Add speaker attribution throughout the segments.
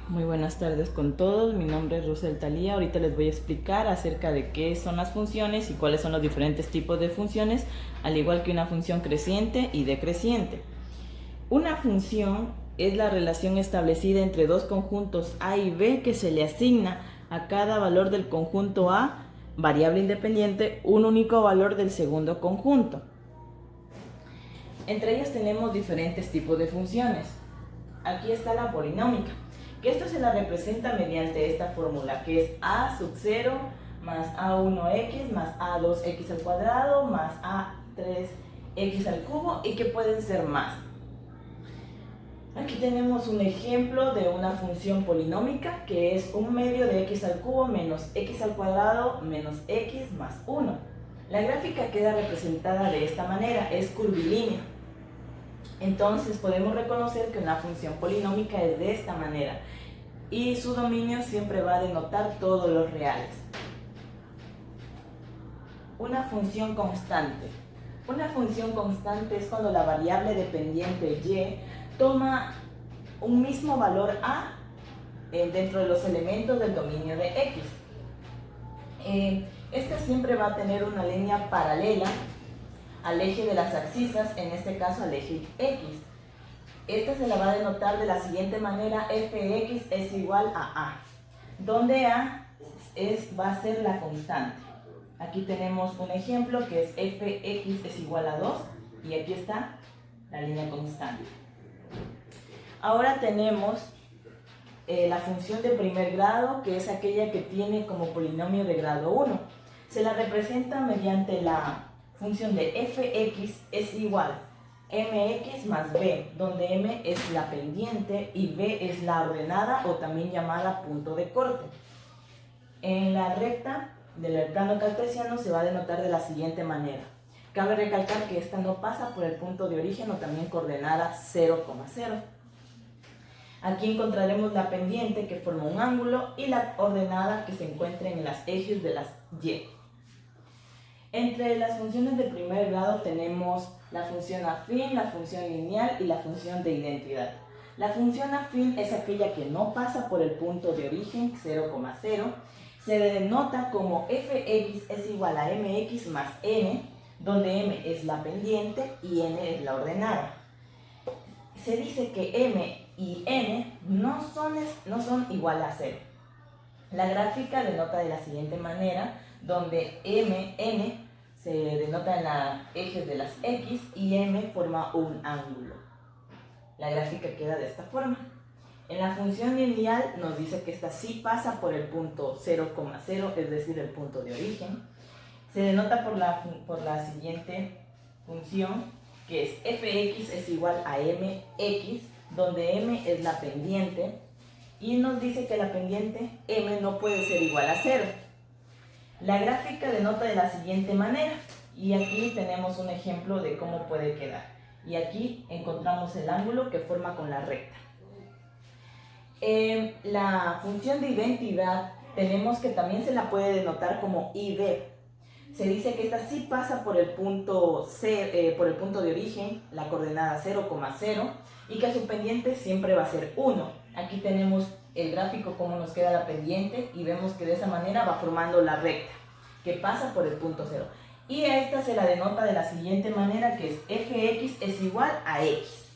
Speaker 1: Muy buenas tardes con todos, mi nombre es Rosel Talía. Ahorita les voy a explicar acerca de qué son las funciones y cuáles son los diferentes tipos de funciones, al igual que una función creciente y decreciente. Una función es la relación establecida entre dos conjuntos A y B que se le asigna a cada valor del conjunto A, variable independiente, un único valor del segundo conjunto. Entre ellas tenemos diferentes tipos de funciones. Aquí está la polinómica, que esto se la representa mediante esta fórmula, que es a sub 0 más a1x más a2x al cuadrado más a3x al cubo, y que pueden ser más. Aquí tenemos un ejemplo de una función polinómica, que es un medio de x al cubo menos x al cuadrado menos x más 1. La gráfica queda representada de esta manera, es curvilínea. Entonces podemos reconocer que una función polinómica es de esta manera y su dominio siempre va a denotar todos los reales. Una función constante. Una función constante es cuando la variable dependiente y toma un mismo valor a dentro de los elementos del dominio de x. Esta siempre va a tener una línea paralela al eje de las abscisas, en este caso al eje x. Esta se la va a denotar de la siguiente manera: fx es igual a a, donde a va a ser la constante. Aquí tenemos un ejemplo que es fx es igual a 2 y aquí está la línea constante. Ahora tenemos la función de primer grado, que es aquella que tiene como polinomio de grado 1. Se la representa mediante la función de fx es igual mx más b, donde m es la pendiente y b es la ordenada, o también llamada punto de corte. En la recta del plano cartesiano se va a denotar de la siguiente manera. Cabe recalcar que esta no pasa por el punto de origen, o también coordenada 0,0. Aquí encontraremos la pendiente, que forma un ángulo, y la ordenada, que se encuentra en los ejes de las y. Entre las funciones de primer grado tenemos la función afín, la función lineal y la función de identidad. La función afín es aquella que no pasa por el punto de origen 0,0. Se denota como fx es igual a mx más n, donde m es la pendiente y n es la ordenada. Se dice que m y n no son igual a 0. La gráfica denota de la siguiente manera, donde n se denota en los ejes de las x y m forma un ángulo. La gráfica queda de esta forma. En la función lineal nos dice que esta sí pasa por el punto 0,0, es decir, el punto de origen. Se denota por la siguiente función, que es fx es igual a mx, donde m es la pendiente, y nos dice que la pendiente m no puede ser igual a 0. La gráfica denota de la siguiente manera, y aquí tenemos un ejemplo de cómo puede quedar. Y aquí encontramos el ángulo que forma con la recta. La función de identidad tenemos que también se la puede denotar como id. Se dice que esta sí pasa por el punto de origen, la coordenada 0,0, y que su pendiente siempre va a ser 1. Aquí tenemos el gráfico, cómo nos queda la pendiente, y vemos que de esa manera va formando la recta que pasa por el punto 0. Y a esta se la denota de la siguiente manera, que es fx es igual a x.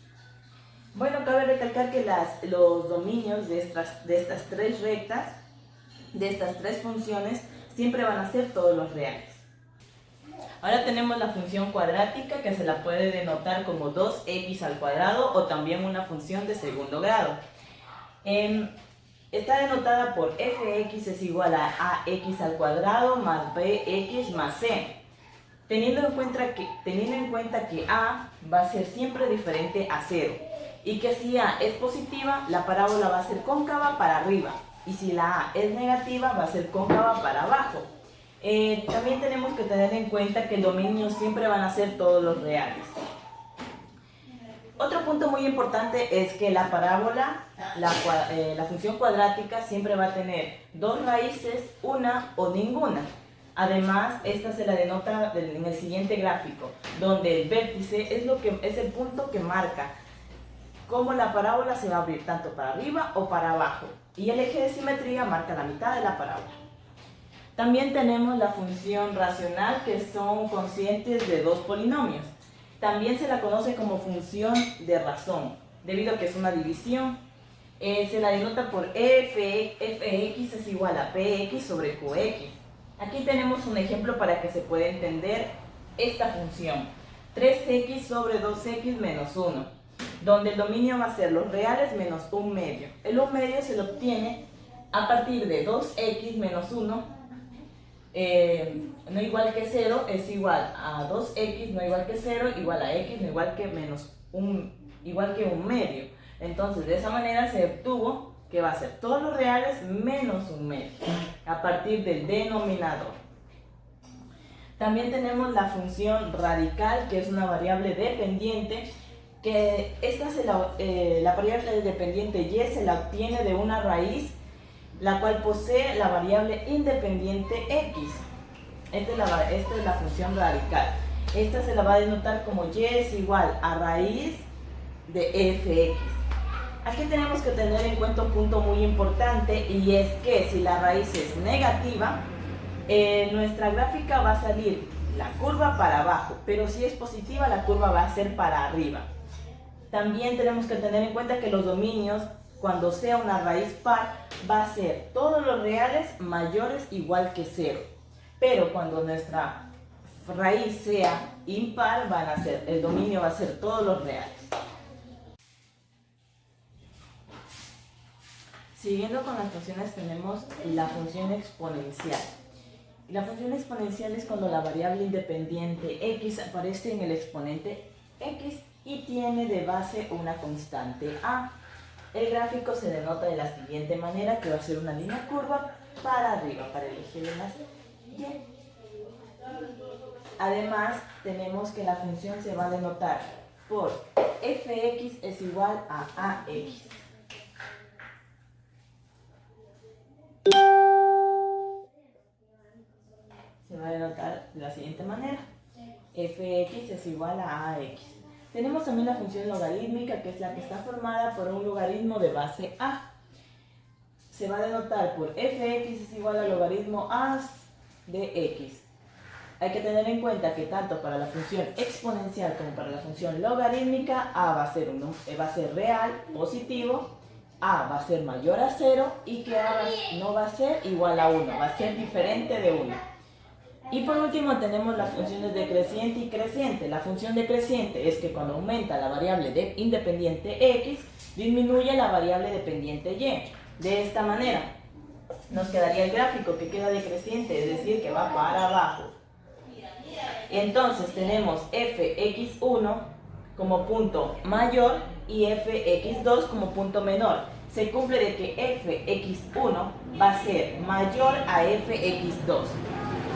Speaker 1: Bueno, cabe recalcar que los dominios de estas tres rectas, de estas tres funciones, siempre van a ser todos los reales. Ahora tenemos la función cuadrática, que se la puede denotar como 2x al cuadrado, o también una función de segundo grado. Está denotada por fx es igual a ax al cuadrado más bx más c. Teniendo en cuenta que a va a ser siempre diferente a 0, y que si a es positiva, la parábola va a ser cóncava para arriba, y si la a es negativa, va a ser cóncava para abajo. También tenemos que tener en cuenta que el dominio siempre van a ser todos los reales. Otro punto muy importante es que la parábola, la función cuadrática, siempre va a tener dos raíces, una o ninguna. Además, esta se la denota en el siguiente gráfico, donde el vértice es el punto que marca cómo la parábola se va a abrir tanto para arriba o para abajo. Y el eje de simetría marca la mitad de la parábola. También tenemos la función racional, que son cocientes de dos polinomios. También se la conoce como función de razón, debido a que es una división. Se la denota por fx es igual a px sobre qx. Aquí tenemos un ejemplo para que se pueda entender esta función. 3x sobre 2x menos 1, donde el dominio va a ser los reales menos 1/2. El 1/2 se lo obtiene a partir de 2x menos 1, no igual que 0, es igual a 2x no igual que 0, igual a x no igual que menos 1, igual que 1/2. Entonces, de esa manera se obtuvo que va a ser todos los reales menos 1/2 a partir del denominador. También tenemos la función radical, que es una variable dependiente, que la variable dependiente y se la obtiene de una raíz, la cual posee la variable independiente x. Esta es la función radical. Esta se la va a denotar como y es igual a raíz de fx. Aquí tenemos que tener en cuenta un punto muy importante, y es que si la raíz es negativa, nuestra gráfica va a salir la curva para abajo, pero si es positiva, la curva va a ser para arriba. También tenemos que tener en cuenta que los dominios, cuando sea una raíz par, va a ser todos los reales mayores igual que 0. Pero cuando nuestra raíz sea impar, el dominio va a ser todos los reales. Siguiendo con las funciones, tenemos la función exponencial. La función exponencial es cuando la variable independiente x aparece en el exponente x y tiene de base una constante a. El gráfico se denota de la siguiente manera, que va a ser una línea curva para arriba, para el eje de las y. Además, tenemos que la función se va a denotar por fx es igual a ax. Se va a denotar de la siguiente manera: fx es igual a ax. Tenemos también la función logarítmica, que es la que está formada por un logaritmo de base a. Se va a denotar por fx es igual al logaritmo a de x. Hay que tener en cuenta que tanto para la función exponencial como para la función logarítmica, a va a ser real, positivo, a va a ser mayor a 0 y que a no va a ser igual a 1, va a ser diferente de 1. Y por último tenemos las funciones decreciente y creciente. La función decreciente es que cuando aumenta la variable independiente x, disminuye la variable dependiente y. De esta manera nos quedaría el gráfico que queda decreciente, es decir, que va para abajo. Entonces tenemos fx1 como punto mayor y fx2 como punto menor. Se cumple de que fx1 va a ser mayor a fx2.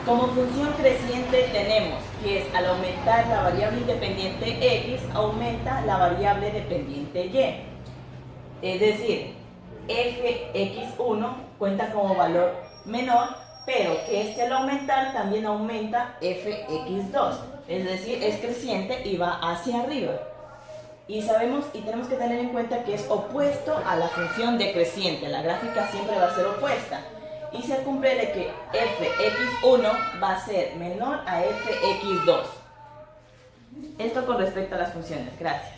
Speaker 1: Como función creciente tenemos que es al aumentar la variable independiente x, aumenta la variable dependiente y. Es decir, fx1 cuenta como valor menor, pero que al aumentar también aumenta fx2. Es decir, es creciente y va hacia arriba. Y tenemos que tener en cuenta que es opuesto a la función decreciente. La gráfica siempre va a ser opuesta. Y se cumple de que fx1 va a ser menor a fx2. Esto con respecto a las funciones. Gracias.